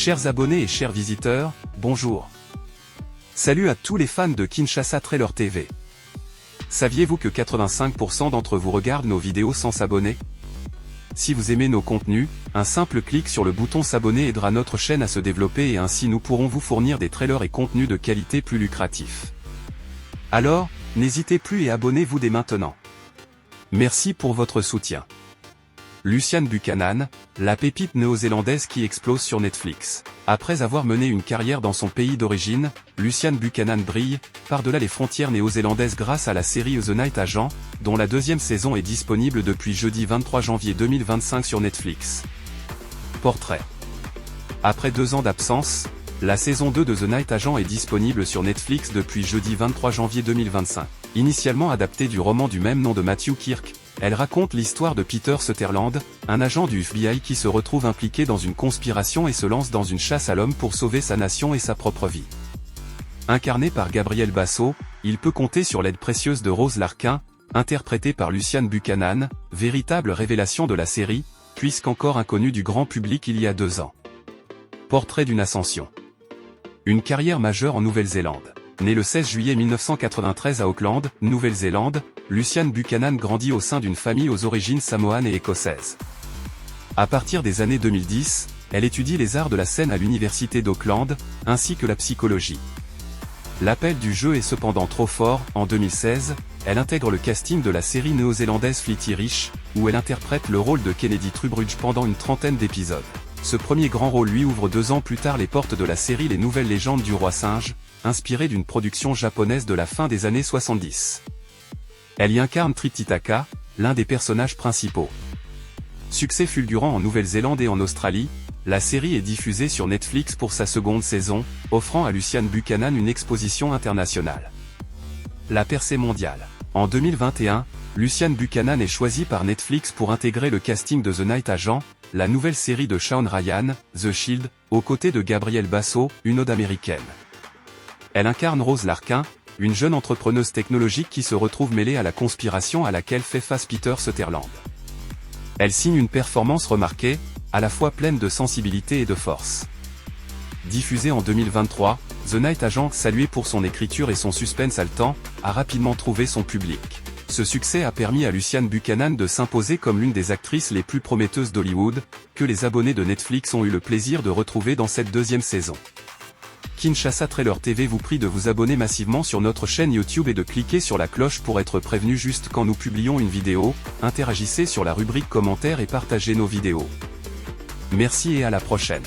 Chers abonnés et chers visiteurs, bonjour. Salut à tous les fans de Kinshasa Trailer TV. Saviez-vous que 85% d'entre vous regardent nos vidéos sans s'abonner? Si vous aimez nos contenus, un simple clic sur le bouton s'abonner aidera notre chaîne à se développer et ainsi nous pourrons vous fournir des trailers et contenus de qualité plus lucratifs. Alors, n'hésitez plus et abonnez-vous dès maintenant. Merci pour votre soutien. Lucian Buchanan, la pépite néo-zélandaise qui explose sur Netflix. Après avoir mené une carrière dans son pays d'origine, Lucian Buchanan brille, par-delà les frontières néo-zélandaises grâce à la série The Night Agent, dont la deuxième saison est disponible depuis jeudi 23 janvier 2025 sur Netflix. Portrait. Après 2 ans d'absence, la saison 2 de The Night Agent est disponible sur Netflix depuis jeudi 23 janvier 2025. Initialement adaptée du roman du même nom de Matthew Kirk, elle raconte l'histoire de Peter Sutherland, un agent du FBI qui se retrouve impliqué dans une conspiration et se lance dans une chasse à l'homme pour sauver sa nation et sa propre vie. Incarné par Gabriel Basso, il peut compter sur l'aide précieuse de Rose Larkin, interprétée par Lucian Buchanan, véritable révélation de la série, puisqu'encore inconnue du grand public il y a 2 ans. Portrait d'une ascension. Une carrière majeure en Nouvelle-Zélande. Né le 16 juillet 1993 à Auckland, Nouvelle-Zélande, Lucian Buchanan grandit au sein d'une famille aux origines samoanes et écossaises. À partir des années 2010, elle étudie les arts de la scène à l'université d'Auckland, ainsi que la psychologie. L'appel du jeu est cependant trop fort. En 2016, elle intègre le casting de la série néo-zélandaise Fleety Rich, où elle interprète le rôle de Kennedy Trubridge pendant une 30aine d'épisodes. Ce premier grand rôle lui ouvre 2 ans plus tard les portes de la série Les Nouvelles Légendes du Roi Singe, inspirée d'une production japonaise de la fin des années 70. Elle y incarne Tripitaka, l'un des personnages principaux. Succès fulgurant en Nouvelle-Zélande et en Australie, la série est diffusée sur Netflix pour sa 2e saison, offrant à Lucian Buchanan une exposition internationale. La percée mondiale. En 2021, Lucian Buchanan est choisi par Netflix pour intégrer le casting de The Night Agent, la nouvelle série de Sean Ryan, The Shield, aux côtés de Gabriel Basso, une ode américaine. Elle incarne Rose Larkin, une jeune entrepreneuse technologique qui se retrouve mêlée à la conspiration à laquelle fait face Peter Sutherland. Elle signe une performance remarquée, à la fois pleine de sensibilité et de force. Diffusée en 2023, The Night Agent, salué pour son écriture et son suspense haletant, a rapidement trouvé son public. Ce succès a permis à Lucian Buchanan de s'imposer comme l'une des actrices les plus prometteuses d'Hollywood, que les abonnés de Netflix ont eu le plaisir de retrouver dans cette 2e saison. Kinshasa Trailer TV vous prie de vous abonner massivement sur notre chaîne YouTube et de cliquer sur la cloche pour être prévenu juste quand nous publions une vidéo. Interagissez sur la rubrique commentaires et partagez nos vidéos. Merci et à la prochaine.